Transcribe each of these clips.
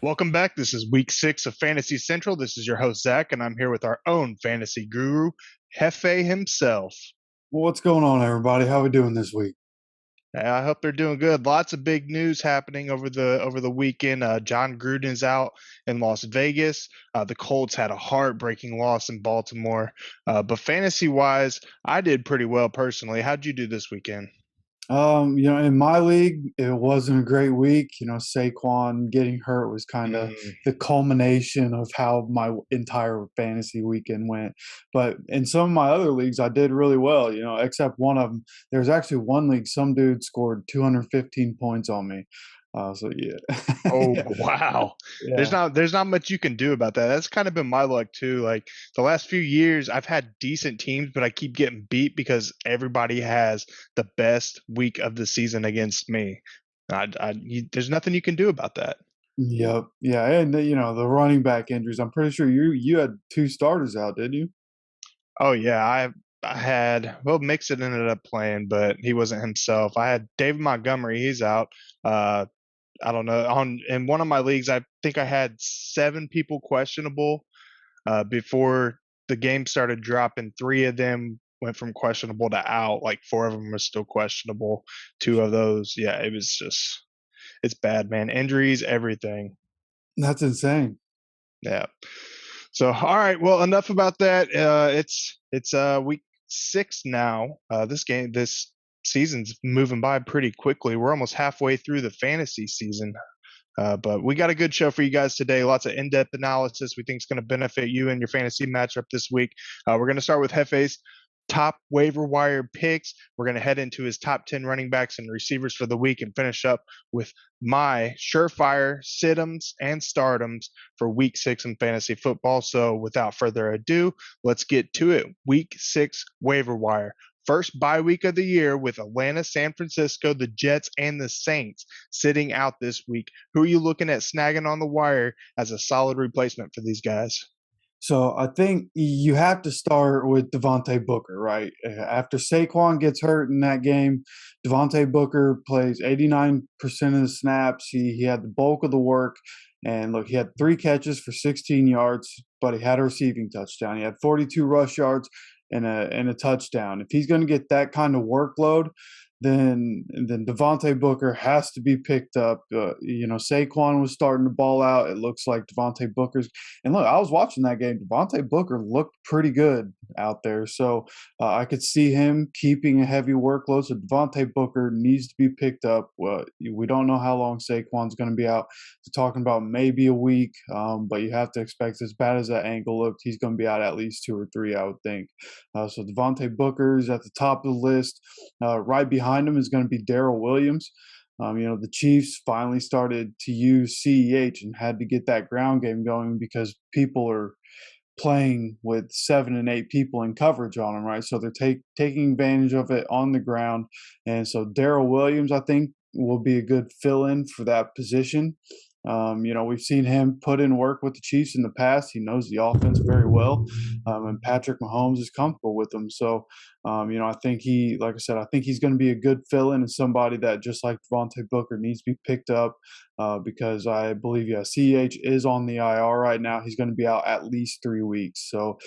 Welcome back. This is week 6 of Fantasy Central. This is your host, Zach, and I'm here with our own fantasy guru, Jeffe himself. Well, what's going on, everybody? How we doing this week? I hope they're doing good. Lots of big news happening over the weekend. John Gruden's out in Las Vegas. The Colts had a heartbreaking loss in Baltimore. But fantasy wise, I did pretty well personally. How'd you do this weekend? In my league, it wasn't a great week. Saquon getting hurt was kind of Mm, the culmination of how my entire fantasy weekend went. But in some of my other leagues, I did really well, except one of them. There's actually one league, some dude scored 215 points on me. So Oh yeah. wow. There's Yeah. not there's not much you can do about that. That's kind of been my luck too. Like the last few years I've had decent teams, but I keep getting beat because everybody has the best week of the season against me. There's nothing you can do about that. Yep. Yeah. And, the running back injuries, I'm pretty sure you had two starters out, didn't you? Oh yeah, I had Mixon ended up playing, but he wasn't himself. I had David Montgomery, he's out. Uh I don't know. On in one of my leagues, I think I had 7 people questionable before the game started dropping. 3 of them went from questionable to out. Like 4 of them are still questionable. 2 of those, yeah, it was just it's bad, man. Injuries, everything. That's insane. Yeah. So all right, well, enough about that. It's week 6 now. This season's moving by pretty quickly. We're almost halfway through the fantasy season. But we got a good show for you guys today. Lots of in-depth analysis we think is going to benefit you in your fantasy matchup this week. We're going to start with Hefe's top waiver wire picks. We're going to head into his top 10 running backs and receivers for the week and finish up with my surefire sit-ems and stardoms for week 6 in fantasy football. So without further ado, let's get to it. Week 6 waiver wire. First bye week of the year with Atlanta, San Francisco, the Jets, and the Saints sitting out this week. Who are you looking at snagging on the wire as a solid replacement for these guys? So I think you have to start with Devonte Booker, right? After Saquon gets hurt in that game, Devonte Booker plays 89% of the snaps. He had the bulk of the work. And look, he had 3 catches for 16 yards, but he had a receiving touchdown. He had 42 rush yards and a touchdown. If he's going to get that kind of workload, then Devonte Booker has to be picked up. Saquon was starting to ball out. It looks like Devonte Booker's. And look, I was watching that game. Devonte Booker looked pretty good out there, so I could see him keeping a heavy workload. So Devonte Booker needs to be picked up. We don't know how long Saquon's going to be out. They're talking about maybe a week, but you have to expect, as bad as that ankle looked, he's going to be out at least 2 or 3, I would think. So Devonte Booker is at the top of the list. Right behind him is going to be Daryl Williams. The Chiefs finally started to use CEH and had to get that ground game going because people are playing with 7 and 8 people in coverage on them, right? So they're taking advantage of it on the ground. And so Daryl Williams, I think, will be a good fill in for that position. We've seen him put in work with the Chiefs in the past. He knows the offense very well, and Patrick Mahomes is comfortable with him. So, I think like I said, I think he's going to be a good fill-in and somebody that, just like Devontae Booker, needs to be picked up because I believe, yeah, CEH is on the IR right now. He's going to be out at least 3 weeks. So,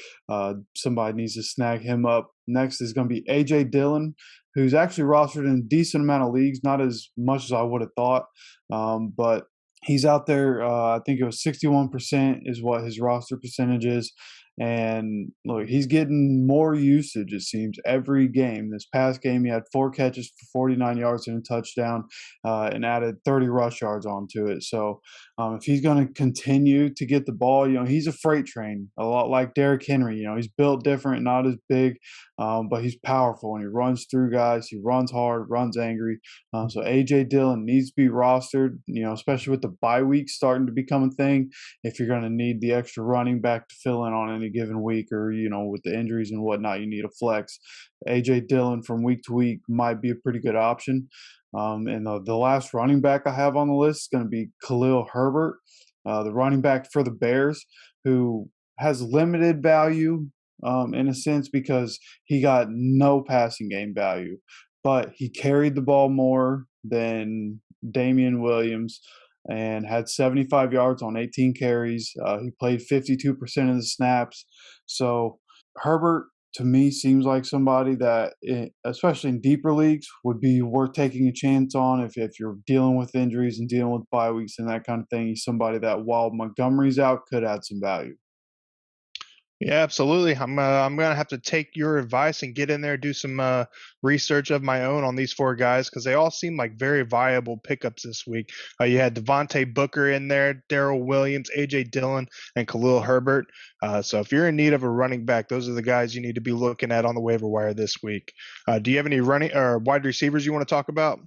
somebody needs to snag him up. Next is going to be AJ Dillon, who's actually rostered in a decent amount of leagues, not as much as I would have thought, but he's out there. I think it was 61% is what his roster percentage is. And look, he's getting more usage, it seems, every game. This past game, he had 4 catches for 49 yards and a touchdown and added 30 rush yards onto it. So if he's going to continue to get the ball, he's a freight train, a lot like Derrick Henry. He's built different, not as big, but he's powerful and he runs through guys. He runs hard, runs angry. So A.J. Dillon needs to be rostered, especially with the bye week starting to become a thing. If you're going to need the extra running back to fill in on any given week, or with the injuries and whatnot, you need a flex. A.J. Dillon from week to week might be a pretty good option. And the last running back I have on the list is going to be Khalil Herbert, the running back for the Bears, who has limited value in a sense because he got no passing game value, but he carried the ball more than Damien Williams. and had 75 yards on 18 carries. He played 52% of the snaps. So Herbert, to me, seems like somebody that, especially in deeper leagues, would be worth taking a chance on if you're dealing with injuries and dealing with bye weeks and that kind of thing. He's somebody that, while Montgomery's out, could add some value. Yeah, absolutely. I'm gonna have to take your advice and get in there, do some research of my own on these four guys because they all seem like very viable pickups this week. You had Devonte Booker in there, Daryl Williams, AJ Dillon, and Khalil Herbert. So if you're in need of a running back, those are the guys you need to be looking at on the waiver wire this week. Do you have any running or wide receivers you want to talk about?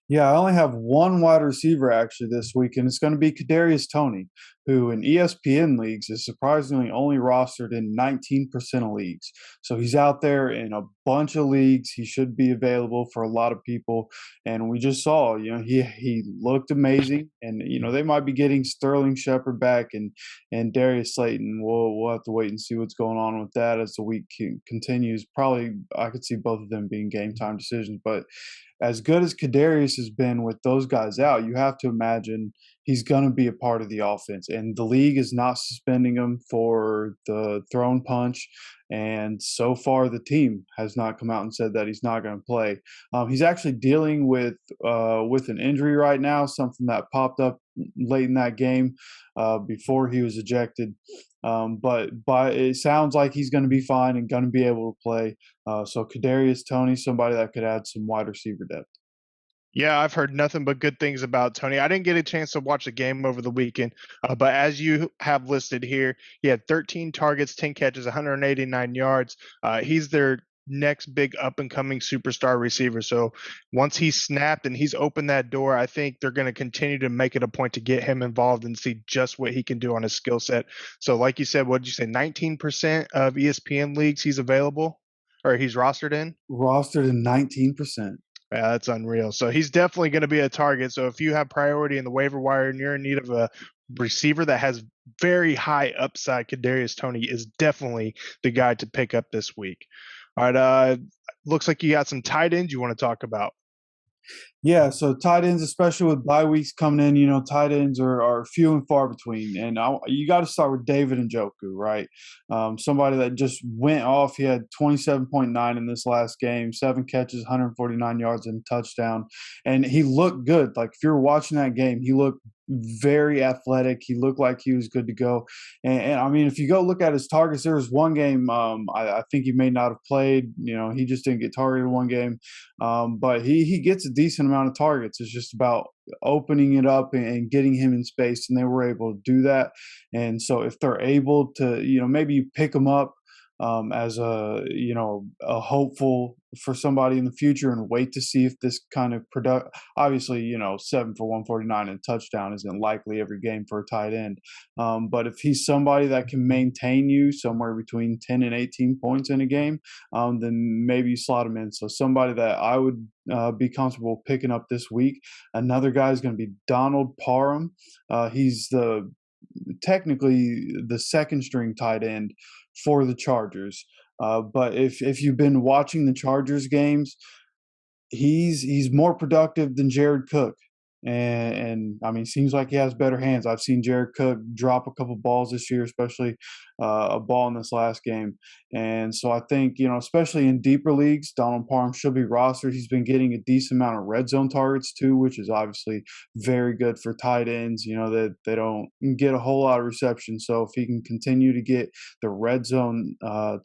Yeah, I only have one wide receiver actually this week, and it's going to be Kadarius Tony, who in ESPN leagues is surprisingly only rostered in 19% of leagues. So he's out there in a bunch of leagues. He should be available for a lot of people. And we just saw, he looked amazing. And they might be getting Sterling Shepard back and Darius Slayton. We'll have to wait and see what's going on with that as the week continues. Probably I could see both of them being game time decisions, but as good as Kadarius has been with those guys out, you have to imagine he's going to be a part of the offense. And the league is not suspending him for the thrown punch. And so far, the team has not come out and said that he's not going to play. He's actually dealing with an injury right now, something that popped up late in that game before he was ejected. But it sounds like he's going to be fine and going to be able to play. So Kadarius Tony, somebody that could add some wide receiver depth. Yeah, I've heard nothing but good things about Tony. I didn't get a chance to watch the game over the weekend, but as you have listed here, he had 13 targets, 10 catches, 189 yards. He's their next big up and coming superstar receiver. So once he's snapped and he's opened that door, I think they're going to continue to make it a point to get him involved and see just what he can do on his skill set. So, like you said, what did you say? 19% of ESPN leagues he's available or he's rostered in? Rostered in 19%. Yeah, that's unreal. So he's definitely going to be a target. So if you have priority in the waiver wire and you're in need of a receiver that has very high upside, Kadarius Tony is definitely the guy to pick up this week. All right. Looks like you got some tight ends you want to talk about. Yeah, so tight ends, especially with bye weeks coming in, tight ends are few and far between. And you got to start with David Njoku, right? Somebody that just went off. He had 27.9 in this last game, 7 catches, 149 yards, and touchdown. And he looked good. Like, if you're watching that game, he looked very athletic. He looked like he was good to go. And I mean, if you go look at his targets, there was one game I think he may not have played. He just didn't get targeted one game. But he gets a decent amount of targets. It's just about opening it up and getting him in space, and they were able to do that. And so if they're able to, maybe you pick him up as a hopeful for somebody in the future and wait to see if this kind of product. Obviously, 7 for 149 and touchdown isn't likely every game for a tight end. But if he's somebody that can maintain you somewhere between 10 and 18 points in a game, then maybe you slot him in. So somebody that I would be comfortable picking up this week. Another guy is going to be Donald Parham. He's technically the second string tight end for the Chargers. But if you've been watching the Chargers games, he's more productive than Jared Cook. And I mean, seems like he has better hands. I've seen Jared Cook drop a couple balls this year, especially a ball in this last game. And so I think, especially in deeper leagues, Donald Parham should be rostered. He's been getting a decent amount of red zone targets too, which is obviously very good for tight ends. That they don't get a whole lot of reception. So if he can continue to get the red zone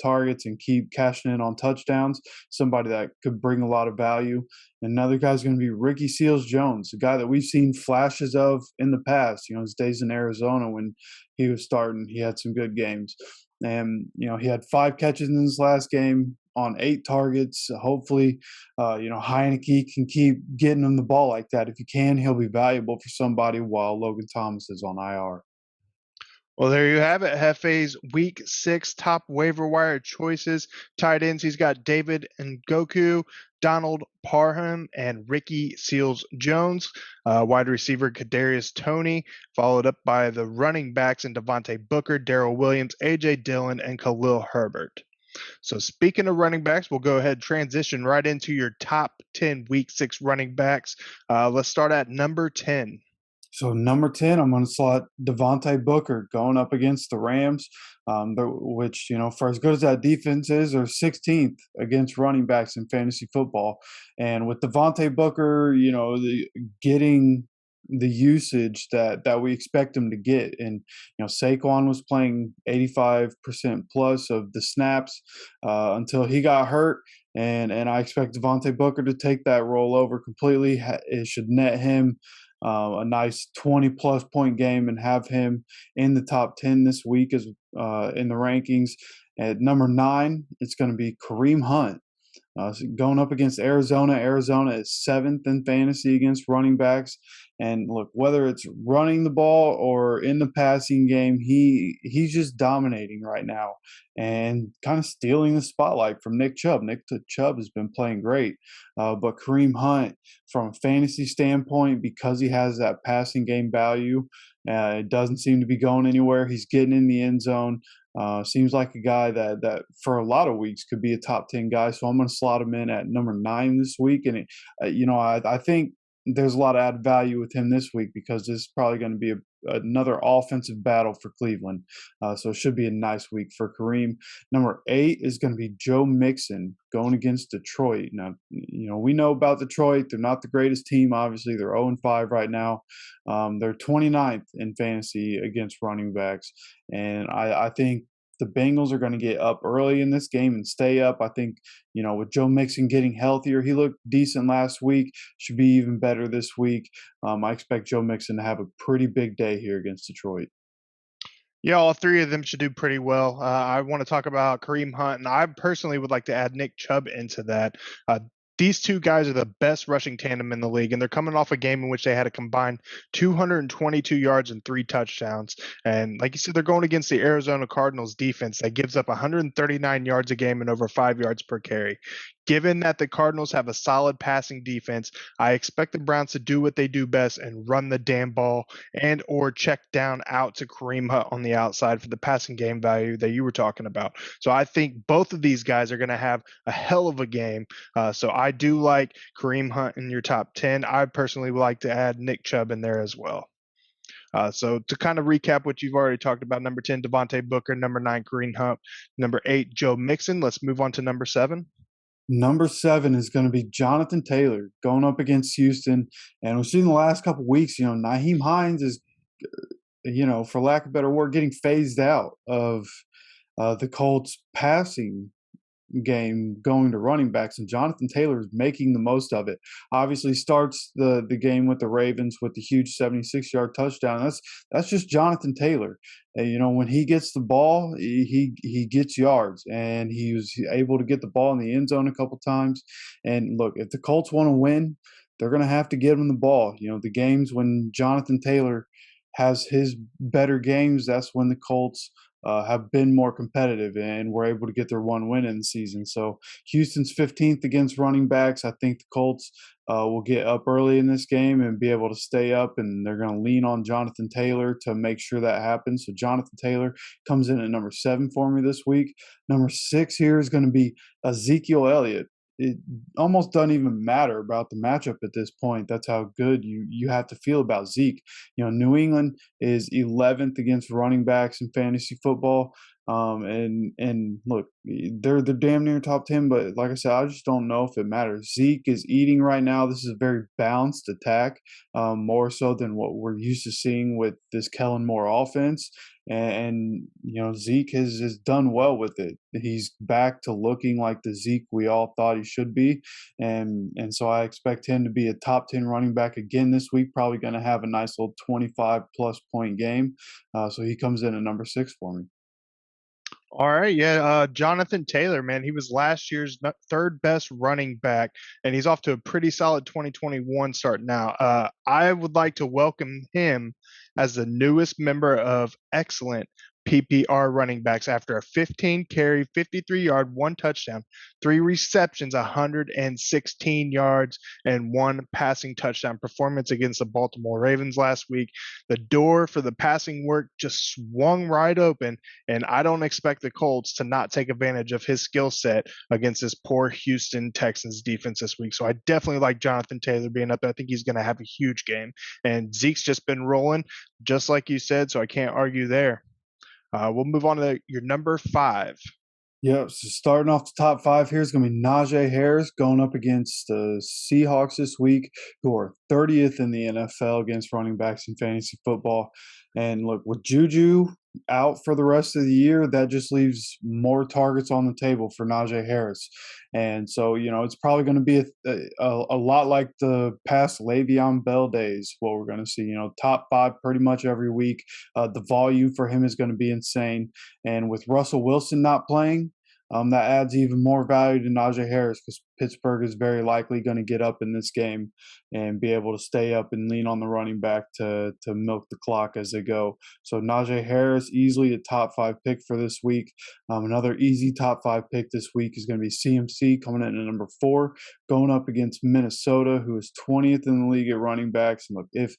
targets and keep cashing in on touchdowns, somebody that could bring a lot of value. Another guy's going to be Ricky Seals-Jones, a guy that we've seen flashes of in the past. His days in Arizona when he was starting, he had some good games. And, he had 5 catches in his last game on 8 targets. Hopefully, Heineke can keep getting him the ball like that. If he can, he'll be valuable for somebody while Logan Thomas is on IR. Well, there you have it. Hefe's week 6 top waiver wire choices. Tight ends, he's got David Njoku, Donald Parham, and Ricky Seals-Jones. Wide receiver Kadarius Tony, followed up by the running backs in Devonta Booker, Daryl Williams, AJ Dillon, and Khalil Herbert. So speaking of running backs, we'll go ahead and transition right into your top 10 week 6 running backs. Let's start at number 10. So number 10, I'm going to slot Devontae Booker going up against the Rams, which, for as good as that defense is, are 16th against running backs in fantasy football. And with Devontae Booker, getting the usage that we expect him to get. And, Saquon was playing 85% plus of the snaps until he got hurt. And I expect Devontae Booker to take that role over completely. It should net him a nice 20 plus point game and have him in the top 10 this week as in the rankings. At number 9, it's going to be Kareem Hunt. So going up against Arizona. Arizona is 7th in fantasy against running backs. And look, whether it's running the ball or in the passing game, he's just dominating right now and kind of stealing the spotlight from Nick Chubb. Nick Chubb has been playing great. But Kareem Hunt, from a fantasy standpoint, because he has that passing game value, it doesn't seem to be going anywhere. He's getting in the end zone. Seems like a guy that for a lot of weeks could be a top 10 guy. So I'm going to slot him in at number 9 this week. And, I think there's a lot of added value with him this week because this is probably going to be another offensive battle for Cleveland. So it should be a nice week for Kareem. Number 8 is going to be Joe Mixon going against Detroit. Now, we know about Detroit. They're not the greatest team, obviously. They're 0-5 right now. They're 29th in fantasy against running backs. And I think the Bengals are going to get up early in this game and stay up. I think, with Joe Mixon getting healthier, he looked decent last week, should be even better this week. I expect Joe Mixon to have a pretty big day here against Detroit. Yeah, all three of them should do pretty well. I want to talk about Kareem Hunt, and I personally would like to add Nick Chubb into that. These two guys are the best rushing tandem in the league, and they're coming off a game in which they had a combined 222 yards and 3 touchdowns. And like you said, they're going against the Arizona Cardinals defense that gives up 139 yards a game and over 5 yards per carry. Given that the Cardinals have a solid passing defense, I expect the Browns to do what they do best and run the damn ball and or check down out to Kareem Hunt on the outside for the passing game value that you were talking about. So I think both of these guys are going to have a hell of a game. So I do like Kareem Hunt in your top 10. I personally would like to add Nick Chubb in there as well. So to kind of recap what you've already talked about, number 10, Devontae Booker, number 9, Kareem Hunt, number 8, Joe Mixon. Let's move on to number 7. Number 7 is going to be Jonathan Taylor going up against Houston. And we've seen the last couple of weeks, Nyheim Hines is, for lack of a better word, getting phased out of the Colts passing game going to running backs, and Jonathan Taylor is making the most of it. Obviously starts the game with the Ravens with the huge 76-yard touchdown. That's just Jonathan Taylor. When he gets the ball, he gets yards, and he was able to get the ball in the end zone a couple times. And look, if the Colts want to win, they're going to have to give him the ball. The games when Jonathan Taylor has his better games, that's when the Colts have been more competitive and were able to get their one win in the season. So Houston's 15th against running backs. I think the Colts will get up early in this game and be able to stay up, and they're going to lean on Jonathan Taylor to make sure that happens. So Jonathan Taylor comes in at number 7 for me this week. Number 6 here is going to be Ezekiel Elliott. It almost doesn't even matter about the matchup at this point. That's how good you have to feel about Zeke. New England is 11th against running backs in fantasy football. And look, they're damn near top 10, but like I said, I just don't know if it matters. Zeke is eating right now. This is a very balanced attack, more so than what we're used to seeing with this Kellen Moore offense. And Zeke has done well with it. He's back to looking like the Zeke we all thought he should be, and so I expect him to be a top 10 running back again this week. Probably going to have a nice little 25 plus point game. So he comes in at number 6 for me. All right, yeah, Jonathan Taylor, man, he was last year's third best running back, and he's off to a pretty solid 2021 start now. I would like to welcome him as the newest member of Excellent PPR running backs after a 15 carry, 53-yard, 1 touchdown, 3 receptions, 116 yards, and 1 passing touchdown performance against the Baltimore Ravens last week. The door for the passing work just swung right open, and I don't expect the Colts to not take advantage of his skill set against this poor Houston Texans defense this week. So I definitely like Jonathan Taylor being up there. I think he's going to have a huge game. And Zeke's just been rolling, just like you said, so I can't argue there. We'll move on to your number 5. Yep. So starting off the top 5 here is going to be Najee Harris going up against the Seahawks this week, who are 30th in the NFL against running backs in fantasy football. And look, with Juju out for the rest of the year, that just leaves more targets on the table for Najee Harris. And so, it's probably going to be a lot like the past Le'Veon Bell days, what we're going to see, top 5 pretty much every week. The volume for him is going to be insane. And with Russell Wilson not playing, that adds even more value to Najee Harris because Pittsburgh is very likely going to get up in this game and be able to stay up and lean on the running back to milk the clock as they go. So Najee Harris, easily a top 5 pick for this week. Another easy top 5 pick this week is going to be CMC coming in at number 4, going up against Minnesota, who is 20th in the league at running backs. And look,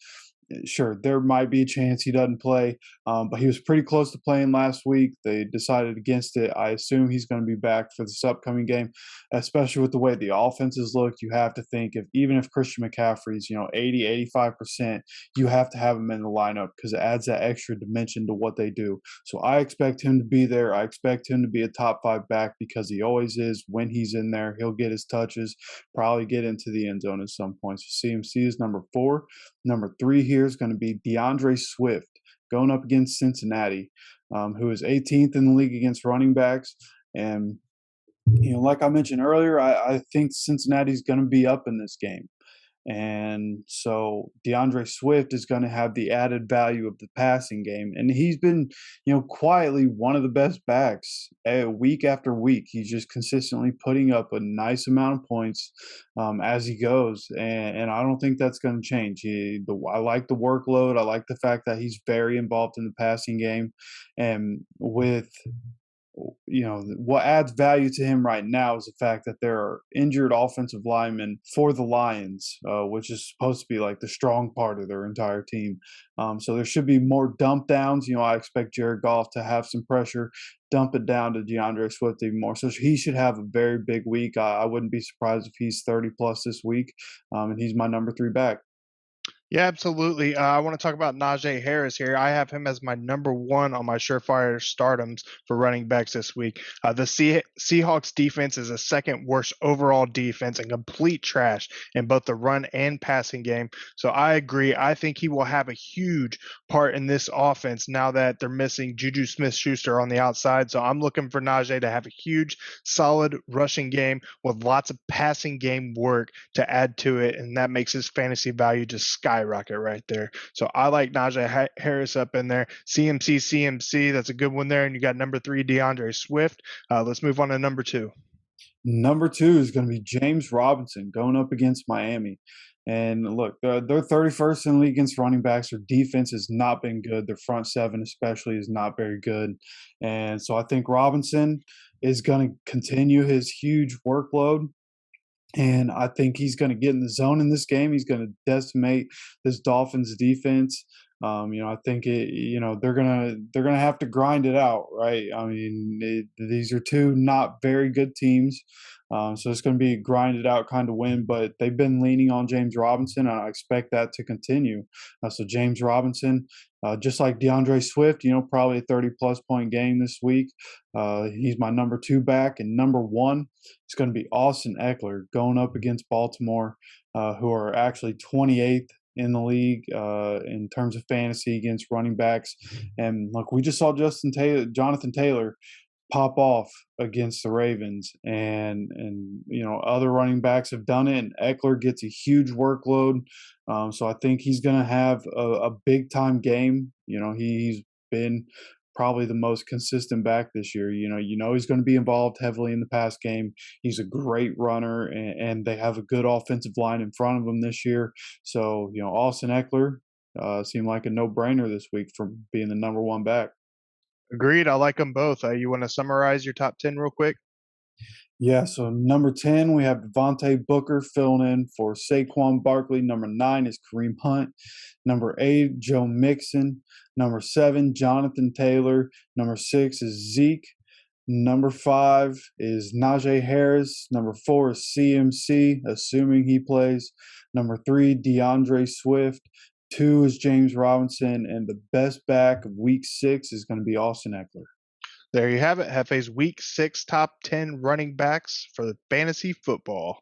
sure, there might be a chance he doesn't play, but he was pretty close to playing last week. They decided against it. I assume he's going to be back for this upcoming game, especially with the way the offenses look. You have to think even if Christian McCaffrey's 80, 85%, you have to have him in the lineup because it adds that extra dimension to what they do. So I expect him to be there. I expect him to be a top 5 back because he always is. When he's in there, he'll get his touches, probably get into the end zone at some point. So CMC is number 4. Number 3 here is going to be Deandre Swift going up against Cincinnati, who is 18th in the league against running backs. And, like I mentioned earlier, I think Cincinnati's going to be up in this game. And so Deandre Swift is going to have the added value of the passing game. And he's been, quietly one of the best backs week after week. He's just consistently putting up a nice amount of points as he goes. And I don't think that's going to change. I like the workload. I like the fact that he's very involved in the passing game. And with what adds value to him right now is the fact that there are injured offensive linemen for the Lions, which is supposed to be like the strong part of their entire team. So there should be more dump downs. I expect Jared Goff to have some pressure, dump it down to DeAndre Swift even more. So he should have a very big week. I wouldn't be surprised if he's 30 plus this week, and he's my number 3 back. Yeah, absolutely. I want to talk about Najee Harris here. I have him as my number 1 on my surefire stardoms for running backs this week. The Seahawks defense is a second worst overall defense and complete trash in both the run and passing game. So I agree. I think he will have a huge part in this offense now that they're missing Juju Smith-Schuster on the outside. So I'm looking for Najee to have a huge, solid rushing game with lots of passing game work to add to it, and that makes his fantasy value just skyrocket right there. So I like Najee Harris up in there. CMC, that's a good one there. And you got number 3, DeAndre Swift. Let's move on to number 2. Number 2 is going to be James Robinson going up against Miami. And look, they're 31st in the league against running backs. Their defense has not been good. Their front 7 especially is not very good. And so I think Robinson is going to continue his huge workload. And I think he's going to get in the zone in this game. He's going to decimate this Dolphins defense. I think they're gonna have to grind it out, right? I mean, these are 2 not very good teams, so it's going to be a grinded out kind of win. But they've been leaning on James Robinson, and I expect that to continue. So James Robinson, just like DeAndre Swift, probably a 30-plus point game this week. He's my number 2 back, and number 1 is going to be Austin Eckler going up against Baltimore, who are actually 28th in the league in terms of fantasy against running backs. And look, we just saw Jonathan Taylor pop off against the Ravens, and other running backs have done it, and Eckler gets a huge workload. So I think he's going to have a big time game. He's been probably the most consistent back this year. He's going to be involved heavily in the pass game. He's a great runner, and they have a good offensive line in front of him this year. So, Austin Eckler seemed like a no-brainer this week for being the number 1 back. Agreed. I like them both. You want to summarize your top 10 real quick? Yeah, so number 10, we have Devonte Booker filling in for Saquon Barkley. Number 9 is Kareem Hunt. Number 8, Joe Mixon. Number 7, Jonathan Taylor. Number 6 is Zeke. Number 5 is Najee Harris. Number 4 is CMC, assuming he plays. Number 3, Deandre Swift. 2 is James Robinson. And the best back of week 6 is going to be Austin Eckler. There you have it. Hefe's Week 6 top 10 running backs for the fantasy football.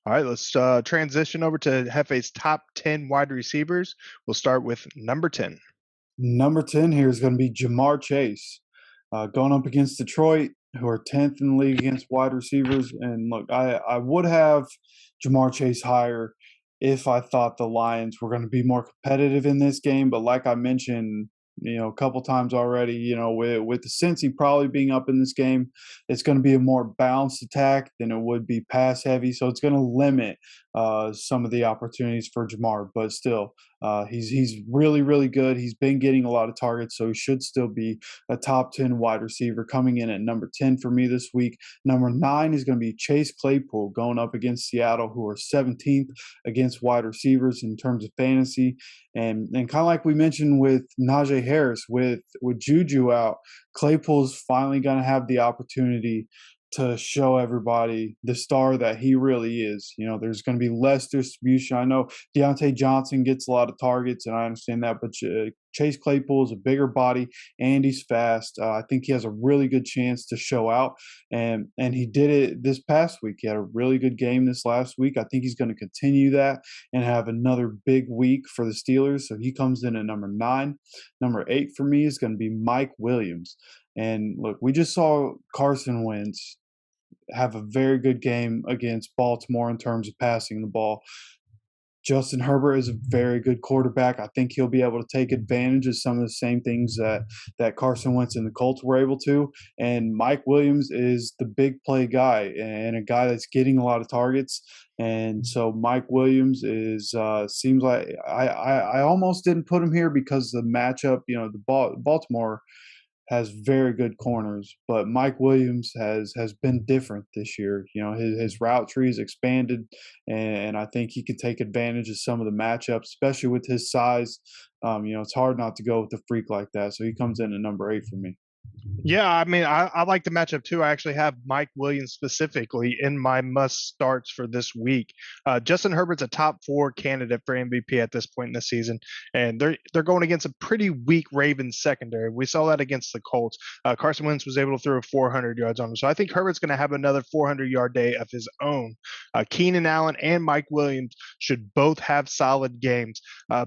All right, let's transition over to Hefe's top 10 wide receivers. We'll start with number 10. Number 10 here is going to be Jamar Chase. Going up against Detroit, who are 10th in the league against wide receivers. And look, I would have Jamar Chase higher if I thought the Lions were going to be more competitive in this game. But like I mentioned, a couple times already, with the Cincy probably being up in this game, it's going to be a more balanced attack than it would be pass heavy. So it's going to limit some of the opportunities for Jamar. But still, he's really, really good. He's been getting a lot of targets, so he should still be a top 10 wide receiver coming in at number 10 for me this week. Number 9 is going to be Chase Claypool going up against Seattle, who are 17th against wide receivers in terms of fantasy. And kind of like we mentioned with Najee Harris, with Juju out, Claypool's finally going to have the opportunity to show everybody the star that he really is. There's going to be less distribution. I know Deontay Johnson gets a lot of targets, and I understand that, but Chase Claypool is a bigger body and he's fast. I think he has a really good chance to show out, and he did it this past week. He had a really good game this last week. I think he's going to continue that and have another big week for the Steelers. So he comes in at number 9. Number 8 for me is going to be Mike Williams. And look, we just saw Carson Wentz have a very good game against Baltimore in terms of passing the ball. Justin Herbert is a very good quarterback. I think he'll be able to take advantage of some of the same things that Carson Wentz and the Colts were able to. And Mike Williams is the big play guy and a guy that's getting a lot of targets. And so Mike Williams is seems like I almost didn't put him here because the matchup, the Baltimore has very good corners, but Mike Williams has been different this year. His route tree is expanded, and I think he can take advantage of some of the matchups, especially with his size. It's hard not to go with a freak like that. So he comes in at number 8 for me. Yeah, I mean, I like the matchup too. I actually have Mike Williams specifically in my must starts for this week. Justin Herbert's a top 4 candidate for MVP at this point in the season, and they're going against a pretty weak Ravens secondary. We saw that against the Colts. Carson Wentz was able to throw 400 yards on him, so I think Herbert's going to have another 400-yard day of his own. Keenan Allen and Mike Williams should both have solid games,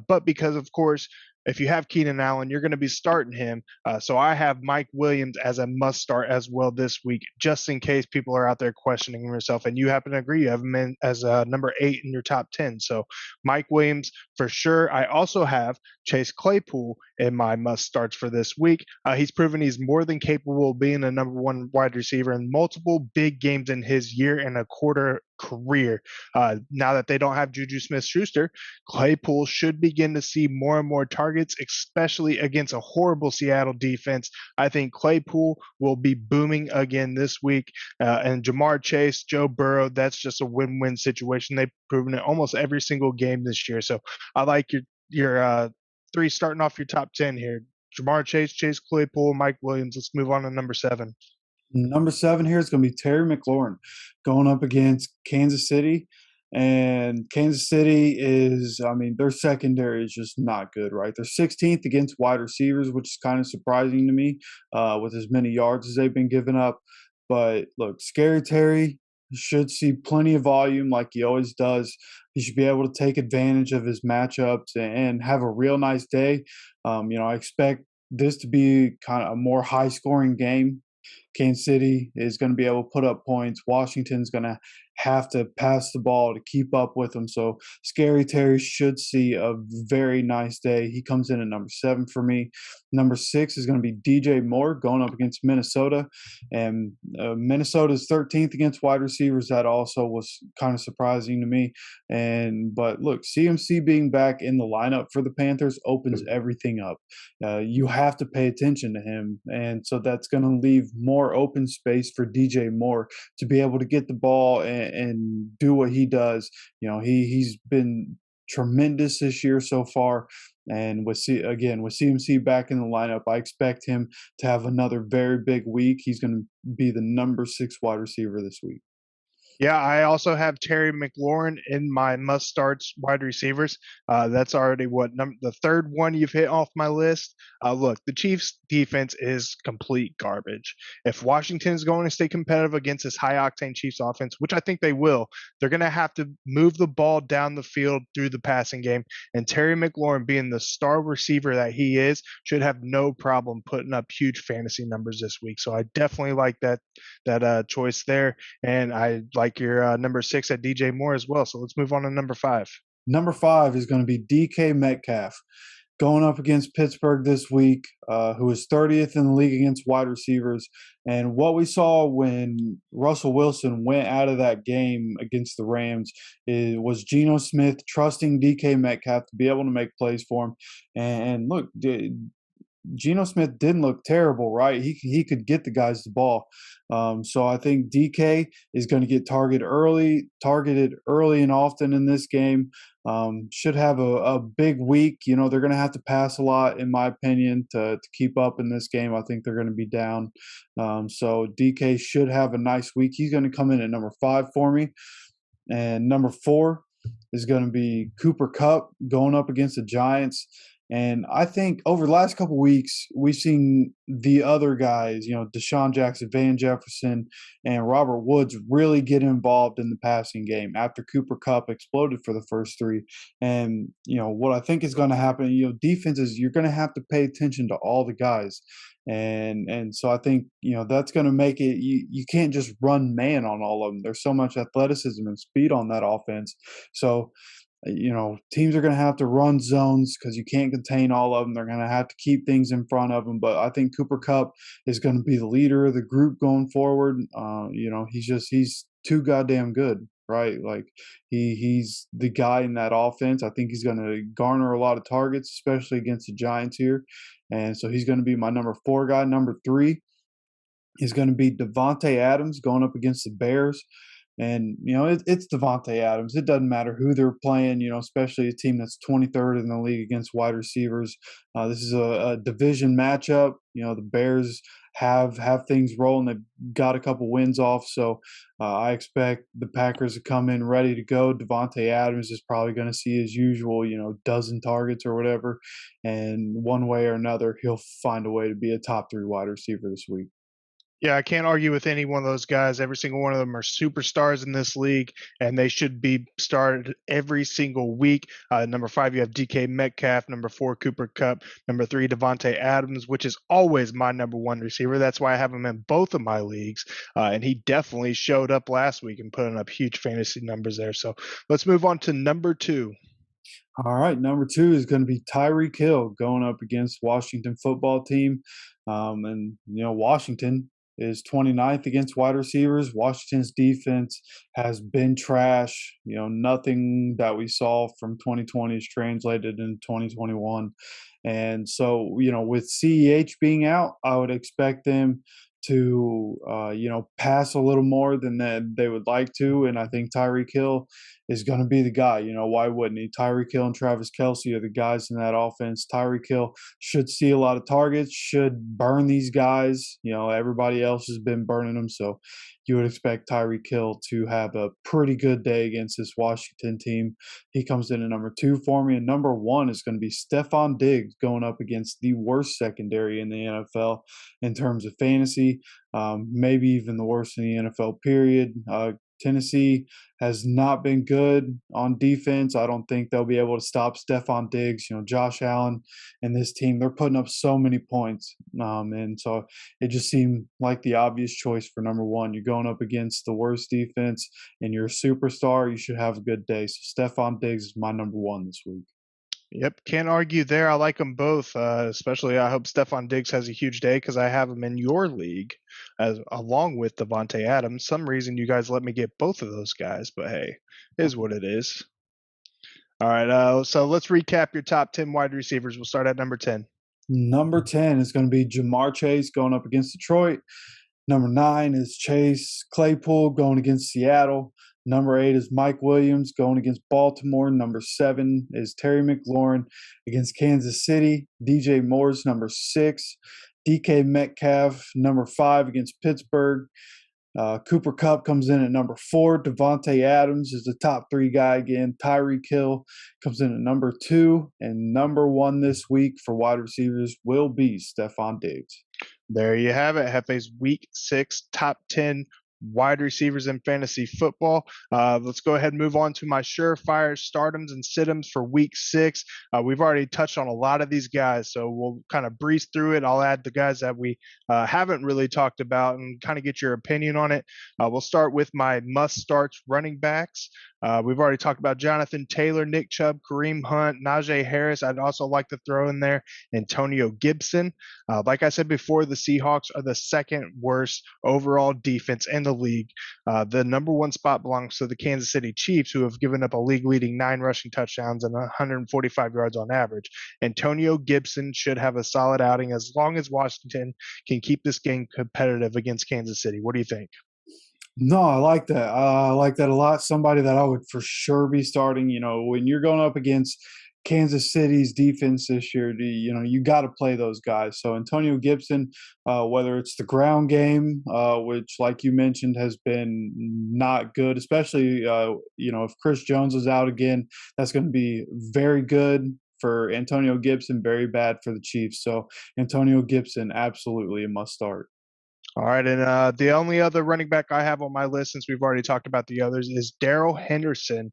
but because of course, if you have Keenan Allen, you're going to be starting him. So I have Mike Williams as a must start as well this week, just in case people are out there questioning yourself. And you happen to agree, you have him in as number 8 in your top 10. So Mike Williams for sure. I also have Chase Claypool in my must starts for this week. He's proven he's more than capable of being a number 1 wide receiver in multiple big games in his year and a quarter career. Now that they don't have Juju Smith-Schuster, Claypool should begin to see more and more targets, especially against a horrible Seattle defense. I think Claypool will be booming again this week. And Jamar Chase, Joe Burrow, that's just a win-win situation. They've proven it almost every single game this year. So I like your 3 starting off your top 10 here. Jamar Chase, Chase Claypool, Mike Williams. Let's move on to number 7. Number 7 here is going to be Terry McLaurin going up against Kansas City. And Kansas City their secondary is just not good, right? They're 16th against wide receivers, which is kind of surprising to me with as many yards as they've been giving up. But look, Scary Terry should see plenty of volume like he always does. He should be able to take advantage of his matchups and have a real nice day. I expect this to be kind of a more high-scoring game. Kansas City is going to be able to put up points. Washington's going to have to pass the ball to keep up with them. So Scary Terry should see a very nice day. He comes in at number 7 for me. Number 6 is going to be DJ Moore going up against Minnesota. And Minnesota's 13th against wide receivers. That also was kind of surprising to me. But look, CMC being back in the lineup for the Panthers opens everything up. You have to pay attention to him. And so that's going to leave more open space for DJ Moore to be able to get the ball and do what he does. He's been tremendous this year so far. And with CMC back in the lineup, I expect him to have another very big week. He's going to be the number 6 wide receiver this week. Yeah, I also have Terry McLaurin in my must-starts wide receivers. That's already the third one you've hit off my list. Look, the Chiefs' defense is complete garbage. If Washington is going to stay competitive against this high-octane Chiefs offense, which I think they will, they're going to have to move the ball down the field through the passing game. And Terry McLaurin, being the star receiver that he is, should have no problem putting up huge fantasy numbers this week. So I definitely like that choice there, and I like your number 6 at DJ Moore as well. So let's move on to number 5. Number 5 is going to be DK Metcalf going up against Pittsburgh this week, who is 30th in the league against wide receivers. And what we saw when Russell Wilson went out of that game against the Rams was Geno Smith trusting DK Metcalf to be able to make plays for him. And look, Geno Smith didn't look terrible, right? He could get the guys the ball. So I think DK is going to get targeted early and often in this game. Should have a big week. They're going to have to pass a lot, in my opinion, to keep up in this game. I think they're going to be down. So DK should have a nice week. He's going to come in at number 5 for me. And number 4 is going to be Cooper Kupp going up against the Giants. And I think over the last couple of weeks, we've seen the other guys, Deshaun Jackson, Van Jefferson, and Robert Woods really get involved in the passing game after Cooper Kupp exploded for the first 3. And, what I think is going to happen, defenses, you're going to have to pay attention to all the guys. And so I think, that's going to make it, you can't just run man on all of them. There's so much athleticism and speed on that offense. So, teams are going to have to run zones because you can't contain all of them. They're going to have to keep things in front of them. But I think Cooper Kupp is going to be the leader of the group going forward. He's too goddamn good, right? Like he's the guy in that offense. I think he's going to garner a lot of targets, especially against the Giants here. And so he's going to be my number 4 guy. Number 3 is going to be Devonte Adams going up against the Bears. And, it's Devonte Adams. It doesn't matter who they're playing, especially a team that's 23rd in the league against wide receivers. This is a division matchup. The Bears have things rolling. They've got a couple wins off. So I expect the Packers to come in ready to go. Devonte Adams is probably going to see his usual, dozen targets or whatever. And one way or another, he'll find a way to be a top 3 wide receiver this week. Yeah, I can't argue with any one of those guys. Every single one of them are superstars in this league, and they should be started every single week. Number 5, you have DK Metcalf. Number 4, Cooper Kupp. Number 3, Devonte Adams, which is always my number 1 receiver. That's why I have him in both of my leagues, and he definitely showed up last week and putting up huge fantasy numbers there. So let's move on to number 2. All right, number 2 is going to be Tyree Kill going up against Washington football team. Washington is 29th against wide receivers. Washington's defense has been trash. Nothing that we saw from 2020 is translated in 2021. And so, with CEH being out, I would expect them to, pass a little more than they would like to. And I think Tyree Kill is going to be the guy. Why wouldn't he? Tyree Kill and Travis Kelce are the guys in that offense. Tyree Kill should see a lot of targets, should burn these guys. Everybody else has been burning them. So you would expect Tyree Kill to have a pretty good day against this Washington team. He comes in at number 2 for me. And number 1 is going to be Stefan Diggs going up against the worst secondary in the NFL in terms of fantasy, maybe even the worst in the NFL period. Tennessee has not been good on defense. I don't think they'll be able to stop Stefan Diggs. Josh Allen and this team, they're putting up so many points. And so it just seemed like the obvious choice for number one. You're going up against the worst defense and you're a superstar. You should have a good day. So Stefan Diggs is my number one this week. Yep, can't argue there. I like them both. Especially, I hope Stefan Diggs has a huge day because I have him in your league, along with Devonte Adams. Some reason you guys let me get both of those guys, but hey, is what it is. All right, so let's recap your top 10 wide receivers. We'll start at number 10. Number 10 is going to be Jamar Chase going up against Detroit. Number 9 is Chase Claypool going against Seattle. Number 8 is Mike Williams going against Baltimore. Number 7 is Terry McLaurin against Kansas City. DJ Moore's number 6. DK Metcalf, number 5 against Pittsburgh. Cooper Kupp comes in at number 4. Devonte Adams is the top 3 guy again. Tyree Kill comes in at number 2. And number 1 this week for wide receivers will be Stefan Diggs. There you have it. Hefe's Week 6 top 10 wide receivers in fantasy football. Let's go ahead and move on to my surefire stardoms and situms for Week 6. We've already touched on a lot of these guys, so we'll kind of breeze through it. I'll add the guys that we haven't really talked about and kind of get your opinion on it. We'll start with my must-starts running backs. We've already talked about Jonathan Taylor, Nick Chubb, Kareem Hunt, Najee Harris. I'd also like to throw in there Antonio Gibson. Like I said before, the Seahawks are the second worst overall defense in the league. The number 1 spot belongs to the Kansas City Chiefs, who have given up a league-leading 9 rushing touchdowns and 145 yards on average. Antonio Gibson should have a solid outing as long as Washington can keep this game competitive against Kansas City. What do you think? No, I like that. I like that a lot. Somebody that I would for sure be starting. When you're going up against Kansas City's defense this year, you got to play those guys. So Antonio Gibson, whether it's the ground game, which, like you mentioned, has been not good, especially if Chris Jones is out again, that's going to be very good for Antonio Gibson, very bad for the Chiefs. So Antonio Gibson, absolutely a must start. All right, and the only other running back I have on my list, since we've already talked about the others, is Daryl Henderson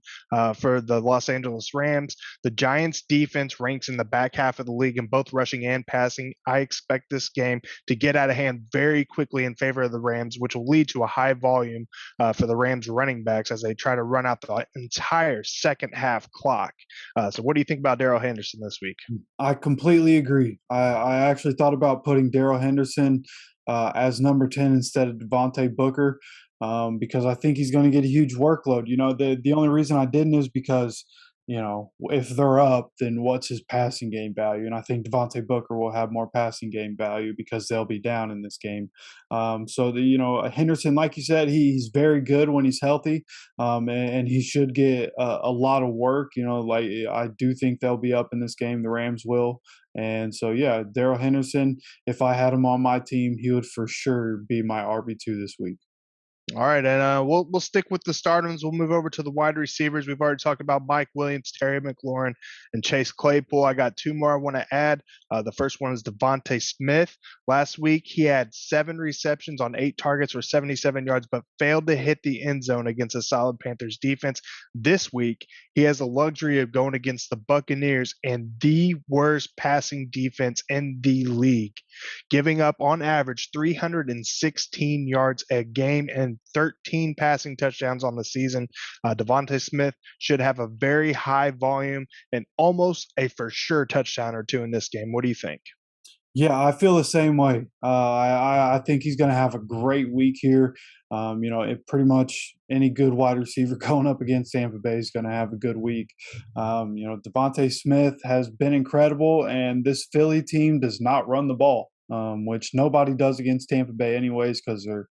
for the Los Angeles Rams. The Giants' defense ranks in the back half of the league in both rushing and passing. I expect this game to get out of hand very quickly in favor of the Rams, which will lead to a high volume for the Rams running backs as they try to run out the entire second half clock. So what do you think about Daryl Henderson this week? I completely agree. I actually thought about putting Daryl Henderson as number 10 instead of Devonta Booker because I think he's going to get a huge workload. The only reason I didn't is because, if they're up, then what's his passing game value? And I think Devonta Booker will have more passing game value because they'll be down in this game. Henderson, like you said, he's very good when he's healthy, and he should get a lot of work. I do think they'll be up in this game. The Rams will. And so, yeah, Daryl Henderson, if I had him on my team, he would for sure be my RB2 this week. All right, and we'll stick with the stardoms. We'll move over to the wide receivers. We've already talked about Mike Williams, Terry McLaurin, and Chase Claypool. I got 2 more I want to add. The first one is Devonte Smith. Last week, he had 7 receptions on 8 targets for 77 yards, but failed to hit the end zone against a solid Panthers defense. This week, he has the luxury of going against the Buccaneers and the worst passing defense in the league, giving up on average 316 yards a game and 13 passing touchdowns on the season. Devonta Smith should have a very high volume and almost a for sure touchdown or 2 in this game. What do you think? Yeah, I feel the same way. I think he's going to have a great week here. Pretty much any good wide receiver going up against Tampa Bay is going to have a good week. Devonta Smith has been incredible, and this Philly team does not run the ball, which nobody does against Tampa Bay anyways because their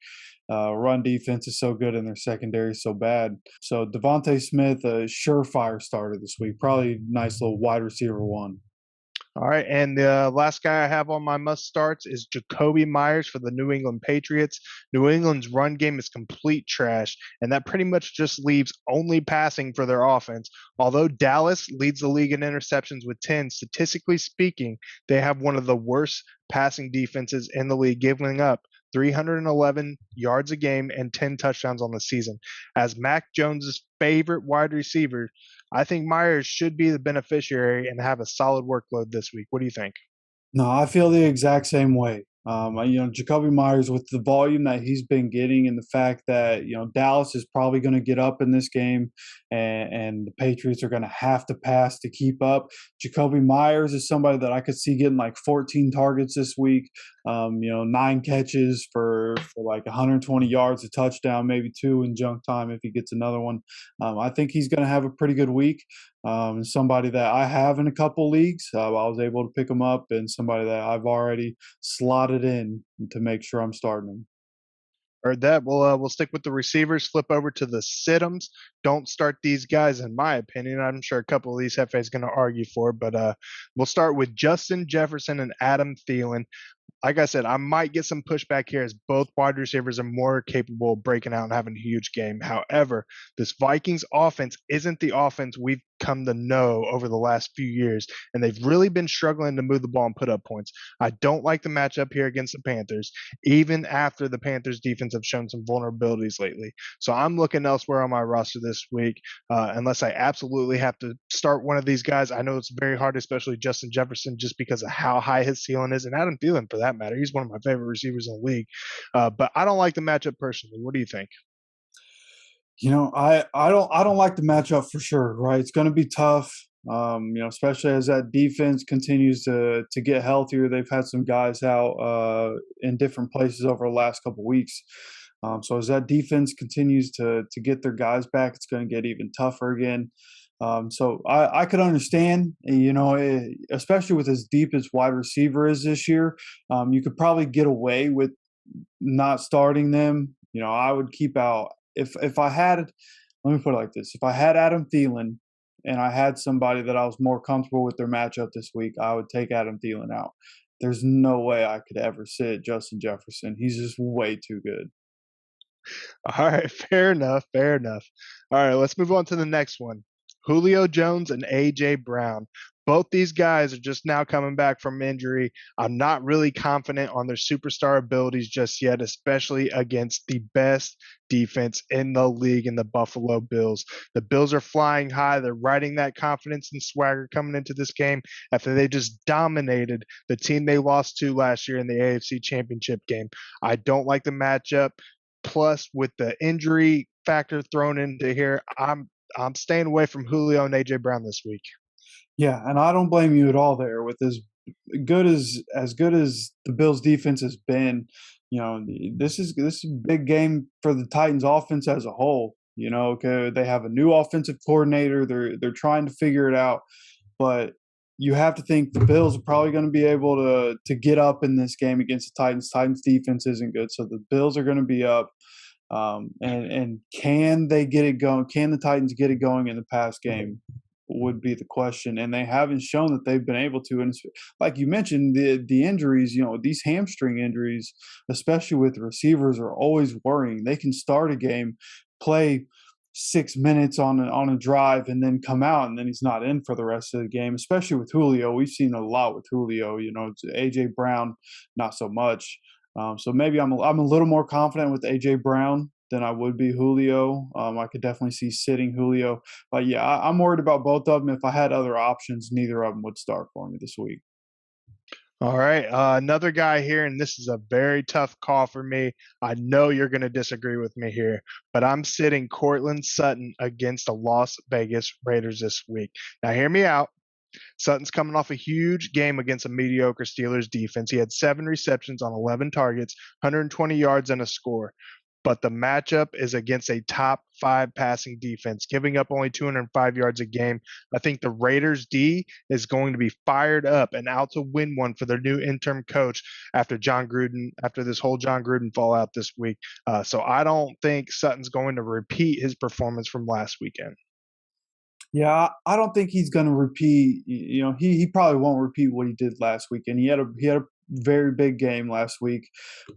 run defense is so good and their secondary is so bad. So Devonta Smith, a surefire starter this week, probably nice little wide receiver 1. All right, and the last guy I have on my must starts is Jacoby Myers for the New England Patriots. New England's run game is complete trash, and that pretty much just leaves only passing for their offense. Although Dallas leads the league in interceptions with 10, statistically speaking, they have one of the worst passing defenses in the league, giving up 311 yards a game and 10 touchdowns on the season. As Mac Jones's favorite wide receiver, I think Myers should be the beneficiary and have a solid workload this week. What do you think? No, I feel the exact same way. Jacoby Myers with the volume that he's been getting and the fact that, Dallas is probably going to get up in this game and the Patriots are going to have to pass to keep up. Jacoby Myers is somebody that I could see getting like 14 targets this week, 9 catches for like 120 yards, a touchdown, maybe 2 in junk time if he gets another one. I think he's going to have a pretty good week. Somebody that I have in a couple leagues, I was able to pick him up, and somebody that I've already slotted in to make sure I'm starting him. Heard that. We'll stick with the receivers. Flip over to the sit-ems. Don't start these guys, in my opinion. I'm sure a couple of these Hefe is going to argue for, but we'll start with Justin Jefferson and Adam Thielen. Like I said, I might get some pushback here as both wide receivers are more capable of breaking out and having a huge game. However, this Vikings offense isn't the offense we've come to know over the last few years, and they've really been struggling to move the ball and put up points. I don't like the matchup here against the Panthers, even after the Panthers defense have shown some vulnerabilities lately. So I'm looking elsewhere on my roster this week, unless I absolutely have to start one of these guys. I know it's very hard, especially Justin Jefferson, just because of how high his ceiling is, and Adam Thielen for that matter. He's one of my favorite receivers in the league. But I don't like the matchup personally. What do you think? I don't like the matchup for sure, right? It's going to be tough. Especially as that defense continues to get healthier. They've had some guys out in different places over the last couple of weeks. So as that defense continues to get their guys back, it's going to get even tougher again. So I could understand, especially with as deep as wide receiver is this year, you could probably get away with not starting them. I would keep out if I had, let me put it like this: if I had Adam Thielen and I had somebody that I was more comfortable with their matchup this week, I would take Adam Thielen out. There's no way I could ever sit Justin Jefferson. He's just way too good. All right, fair enough. Fair enough. All right, let's move on to the next one. Julio Jones and A.J. Brown. Both these guys are just now coming back from injury. I'm not really confident on their superstar abilities just yet, especially against the best defense in the league in the Buffalo Bills. The Bills are flying high. They're riding that confidence and swagger coming into this game after they just dominated the team they lost to last year in the AFC Championship game. I don't like the matchup. Plus, with the injury factor thrown into here, I'm staying away from Julio and AJ Brown this week. Yeah, and I don't blame you at all there. With good as the Bills defense has been, this is a big game for the Titans offense as a whole. Okay, they have a new offensive coordinator. They're trying to figure it out, but you have to think the Bills are probably going to be able to get up in this game against the Titans. Titans defense isn't good, so the Bills are going to be up. And can they get it going? Can the Titans get it going in the pass game? Would be the question, and they haven't shown that they've been able to. And like you mentioned, the injuries, these hamstring injuries, especially with receivers, are always worrying. They can start a game, play 6 minutes on a drive, and then come out, and then he's not in for the rest of the game. Especially with Julio, we've seen a lot with Julio. AJ Brown, not so much. So maybe I'm a little more confident with AJ Brown than I would be Julio. I could definitely see sitting Julio. But yeah, I'm worried about both of them. If I had other options, neither of them would start for me this week. All right. Another guy here, and this is a very tough call for me. I know you're going to disagree with me here, but I'm sitting Cortland Sutton against the Las Vegas Raiders this week. Now, hear me out. Sutton's coming off a huge game against a mediocre Steelers defense. He had 7 receptions on 11 targets, 120 yards, and a score. But the matchup is against a top 5 passing defense, giving up only 205 yards a game. I think the Raiders D is going to be fired up and out to win one for their new interim coach after this whole John Gruden fallout this week. So I don't think Sutton's going to repeat his performance from last weekend. Yeah, I don't think he's going to repeat. He probably won't repeat what he did last weekend. He had a very big game last week,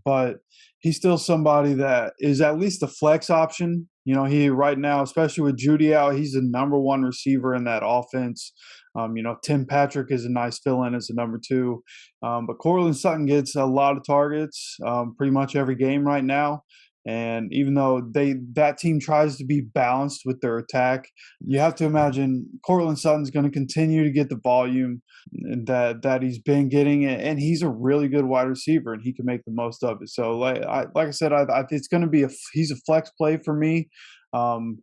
but he's still somebody that is at least a flex option. He right now, especially with Judy out, he's the number 1 receiver in that offense. Tim Patrick is a nice fill-in as a number two, but Cortland Sutton gets a lot of targets pretty much every game right now. And even though that team tries to be balanced with their attack, you have to imagine Cortland Sutton's going to continue to get the volume that he's been getting, and he's a really good wide receiver, and he can make the most of it. So, like I said, it's going to be he's a flex play for me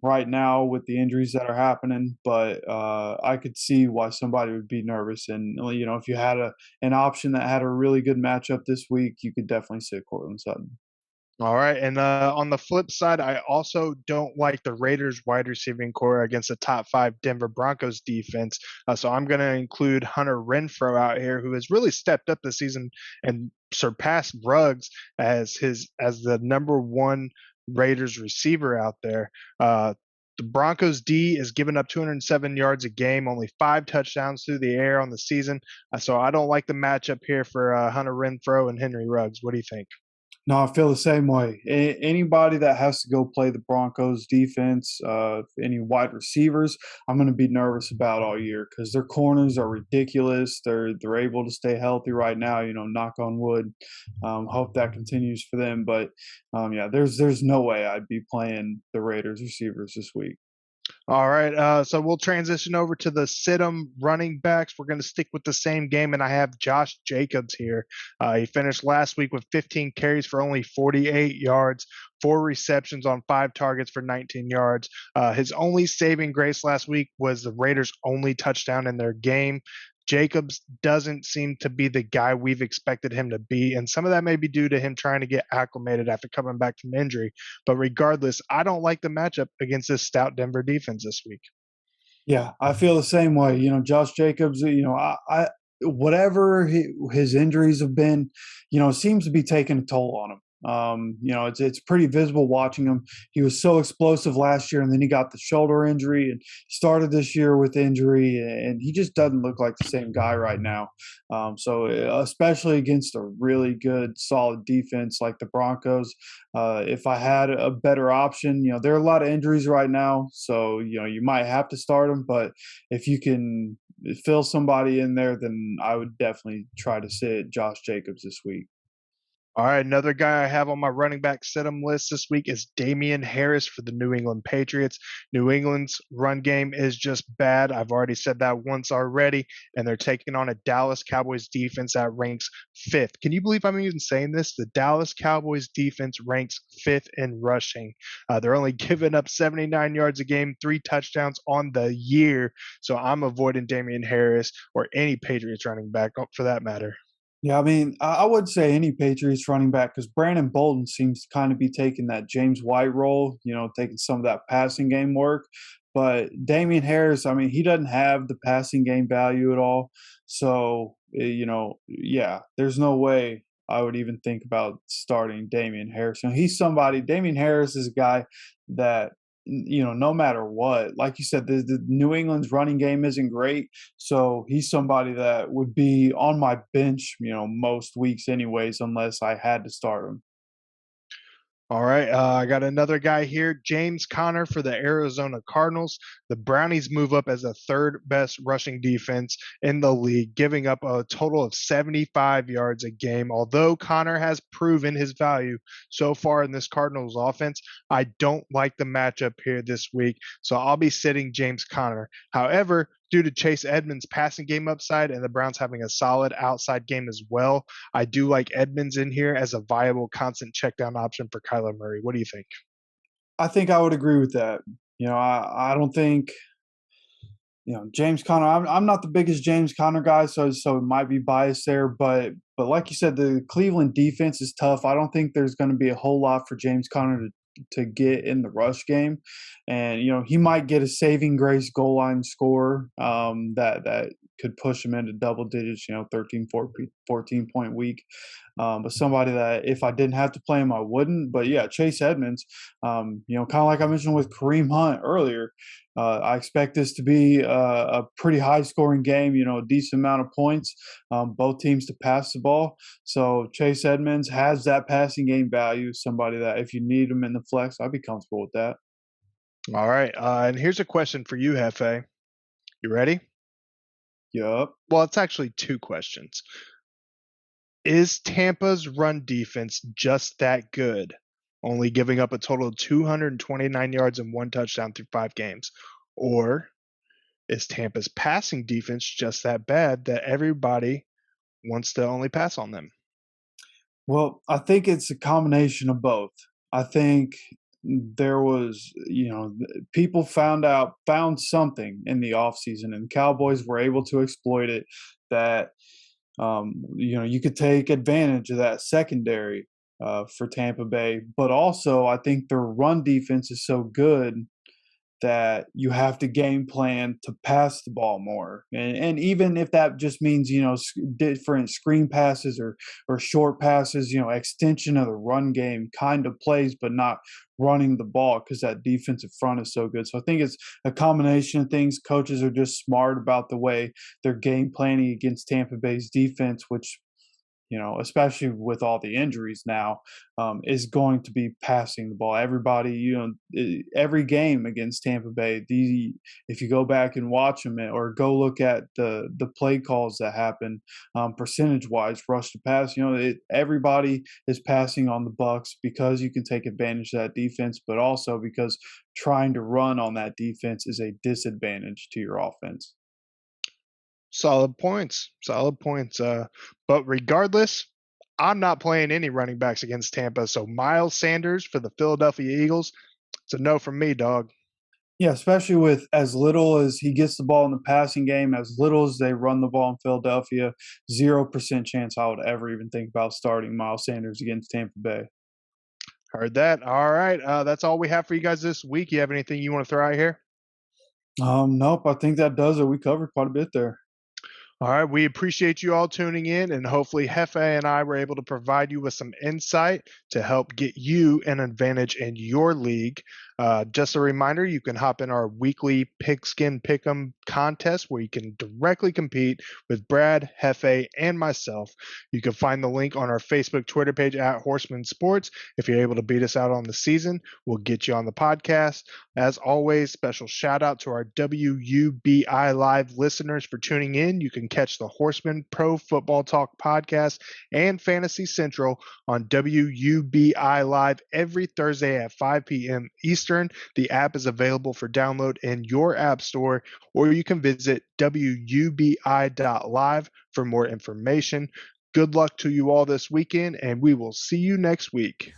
right now with the injuries that are happening. But I could see why somebody would be nervous, and if you had an option that had a really good matchup this week, you could definitely sit Cortland Sutton. All right. And on the flip side, I also don't like the Raiders wide receiving core against the top five Denver Broncos defense. So I'm going to include Hunter Renfrow out here, who has really stepped up this season and surpassed Ruggs as the number one Raiders receiver out there. The Broncos D is giving up 207 yards a game, only 5 touchdowns through the air on the season. So I don't like the matchup here for Hunter Renfrow and Henry Ruggs. What do you think? No, I feel the same way. Anybody that has to go play the Broncos defense, any wide receivers, I'm going to be nervous about all year because their corners are ridiculous. They're able to stay healthy right now. Knock on wood. Hope that continues for them. But yeah, there's no way I'd be playing the Raiders receivers this week. All right, so we'll transition over to the sit-'em running backs. We're going to stick with the same game, and I have Josh Jacobs here. He finished last week with 15 carries for only 48 yards, 4 receptions on 5 targets for 19 yards. His only saving grace last week was the Raiders' only touchdown in their game. Jacobs doesn't seem to be the guy we've expected him to be, and some of that may be due to him trying to get acclimated after coming back from injury. But regardless, I don't like the matchup against this stout Denver defense this week. Yeah, I feel the same way. Josh Jacobs, I whatever his injuries have been, it seems to be taking a toll on him. It's pretty visible watching him. He was so explosive last year, and then he got the shoulder injury and started this year with injury, and he just doesn't look like the same guy right now. So especially against a really good, solid defense like the Broncos, if I had a better option, there are a lot of injuries right now, so you might have to start him. But if you can fill somebody in there, then I would definitely try to sit Josh Jacobs this week. All right, another guy I have on my running back sit-'em list this week is Damien Harris for the New England Patriots. New England's run game is just bad. I've already said that once already, and they're taking on a Dallas Cowboys defense that ranks 5th. Can you believe I'm even saying this? The Dallas Cowboys defense ranks 5th in rushing. They're only giving up 79 yards a game, 3 touchdowns on the year. So I'm avoiding Damien Harris or any Patriots running back for that matter. Yeah, I mean, I would say any Patriots running back because Brandon Bolden seems to kind of be taking that James White role, taking some of that passing game work. But Damian Harris, I mean, he doesn't have the passing game value at all. So, yeah, there's no way I would even think about starting Damian Harris. Damian Harris is a guy that no matter what, like you said, the New England's running game isn't great. So he's somebody that would be on my bench, most weeks anyways, unless I had to start him. All right, I got another guy here, James Conner for the Arizona Cardinals. The Brownies move up as the 3rd best rushing defense in the league, giving up a total of 75 yards a game. Although Conner has proven his value so far in this Cardinals offense, I don't like the matchup here this week, so I'll be sitting James Conner. However, due to Chase Edmonds' passing game upside and the Browns having a solid outside game as well, I do like Edmonds in here as a viable constant check down option for Kyler Murray. What do you think? I think I would agree with that. I don't think James Conner. I'm not the biggest James Conner guy, so it might be biased there. But like you said, the Cleveland defense is tough. I don't think there's going to be a whole lot for James Conner to get in the rush game, and he might get a saving grace goal line score that could push him into double digits. 13, 14 point week. But somebody that if I didn't have to play him, I wouldn't. But yeah, Chase Edmonds, kind of like I mentioned with Kareem Hunt earlier. I expect this to be a pretty high-scoring game. A decent amount of points. Both teams to pass the ball. So Chase Edmonds has that passing game value. Somebody that if you need him in the flex, I'd be comfortable with that. All right, and here's a question for you, Hefe. You ready? Yup. Well, it's actually two questions. Is Tampa's run defense just that good, only giving up a total of 229 yards and 1 touchdown through 5 games? Or is Tampa's passing defense just that bad that everybody wants to only pass on them? Well, I think it's a combination of both. I think there was, people found something in the offseason, and Cowboys were able to exploit it that, you could take advantage of that secondary for Tampa Bay. But also, I think their run defense is so good that you have to game plan to pass the ball more. And even if that just means, different screen passes or short passes, extension of the run game kind of plays, but not running the ball because that defensive front is so good. So I think it's a combination of things. Coaches are just smart about the way they're game planning against Tampa Bay's defense, which, especially with all the injuries now, is going to be passing the ball. Everybody, every game against Tampa Bay, if you go back and watch them or go look at the play calls that happen, percentage-wise, rush to pass, everybody is passing on the Bucks because you can take advantage of that defense, but also because trying to run on that defense is a disadvantage to your offense. Solid points. Solid points. But regardless, I'm not playing any running backs against Tampa. So Miles Sanders for the Philadelphia Eagles, it's a no from me, dog. Yeah, especially with as little as he gets the ball in the passing game, as little as they run the ball in Philadelphia, 0% chance I would ever even think about starting Miles Sanders against Tampa Bay. Heard that. All right. That's all we have for you guys this week. You have anything you want to throw out here? Nope, I think that does it. We covered quite a bit there. All right. We appreciate you all tuning in, and hopefully Jeffe and I were able to provide you with some insight to help get you an advantage in your league. Just a reminder, you can hop in our weekly Pigskin Pick'em contest where you can directly compete with Brad, Jeffe, and myself. You can find the link on our Facebook, Twitter page at Horsemen Sports. If you're able to beat us out on the season, we'll get you on the podcast. As always, special shout out to our WUBI Live listeners for tuning in. You can catch the Horsemen Pro Football Talk podcast and Fantasy Central on WUBI Live every Thursday at 5 p.m. Eastern. The app is available for download in your app store, or you can visit WUBI.live for more information. Good luck to you all this weekend, and we will see you next week.